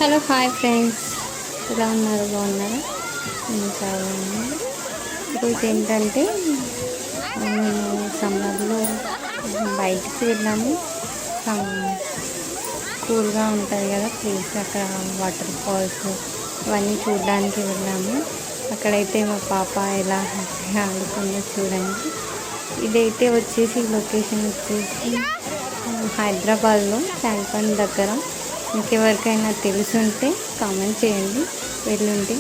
Hello hi friends, ఎలా ఉన్నారు? బాగున్నారా? నేను చాలా బాగున్నాను. ఈరోజు ఏంటంటే మేము సమ్మర్లో బయటికి వెళ్ళాము. కూల్గా ఉంటుంది కదా ప్లేస్, అక్కడ వాటర్ ఫాల్స్ ఇవన్నీ చూడడానికి వెళ్ళాము. అక్కడైతే మా పాప ఎలా హ్యాపీగా ఆడుకుందో చూడండి. ఇదైతే వచ్చేసి లొకేషన్ వచ్చేసి హైదరాబాద్లో ట్యాంక్ దగ్గర. ఇంకెవరికైనా తెలుసుంటే కామెంట్ చేయండి, వెళ్ళుంటే.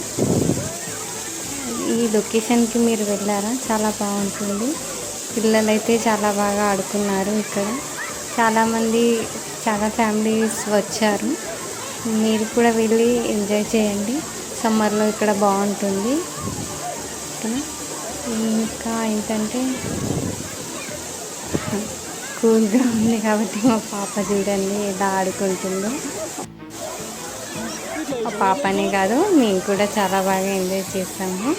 ఈ లొకేషన్కి మీరు వెళ్ళారా? చాలా బాగుంటుంది. పిల్లలైతే చాలా బాగా ఆడుకున్నారు. ఇక్కడ చాలామంది, చాలా ఫ్యామిలీస్ వచ్చారు. మీరు కూడా వెళ్ళి ఎంజాయ్ చేయండి. సమ్మర్లో ఇక్కడ బాగుంటుంది. ఇంకా ఏంటంటే కూల్గా ఉంది కాబట్టి మా పాప చూడండి ఎలా ఆడుకుంటుందో. మా పాపనే కాదు, మేము కూడా చాలా బాగా ఎంజాయ్ చేస్తాము.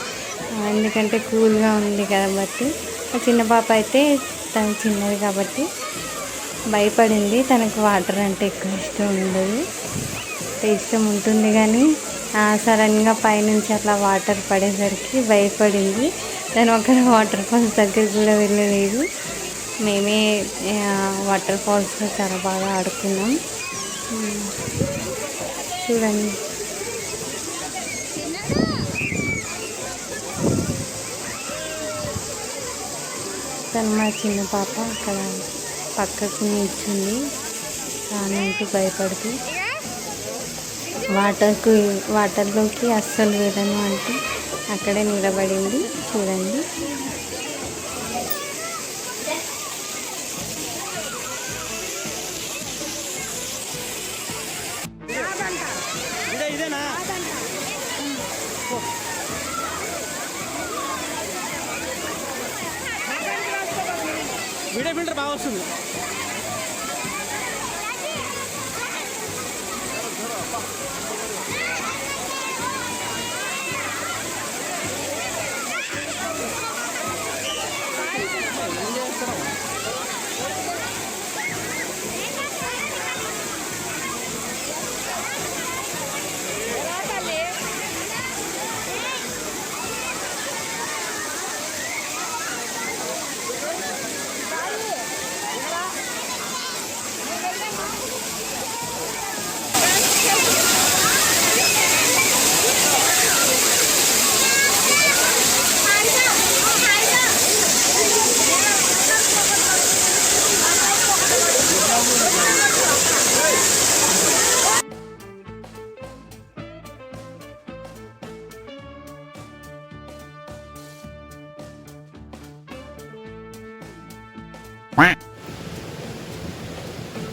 ఎందుకంటే కూల్గా ఉంది కాబట్టి. ఆ చిన్న పాప అయితే తను చిన్నది కాబట్టి భయపడింది. తనకు వాటర్ అంటే ఎక్కువ ఇష్టం ఉండదు. ఇష్టం ఉంటుంది కానీ సడన్గా పైనుంచి అట్లా వాటర్ పడేసరికి భయపడింది. తను ఒక వాటర్ ఫాల్స్ దగ్గర కూడా వెళ్ళలేదు. మేమే వాటర్ ఫాల్స్లో చాలా బాగా ఆడుకున్నాం. చూడండి, తను మా చిన్న పాప అక్కడ పక్కకు నిల్చుంది, రానంటూ భయపడుతూ. వాటర్లోకి అస్సలు వెళ్ళను అంటూ అక్కడే నిలబడింది. చూడండి, వీడియో ఫిల్టర్ బాగా వస్తుంది.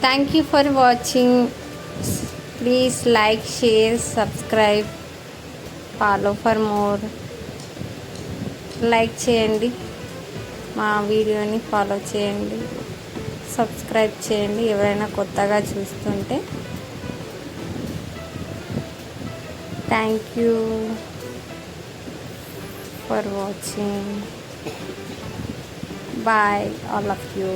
Thank you for watching. Please like, share, subscribe, follow for more. Like చేయండి, మా వీడియోని ఫాలో చేయండి, సబ్స్క్రైబ్ చేయండి ఎవరైనా కొత్తగా చూస్తుంటే. Thank you for watching. Bye all of you.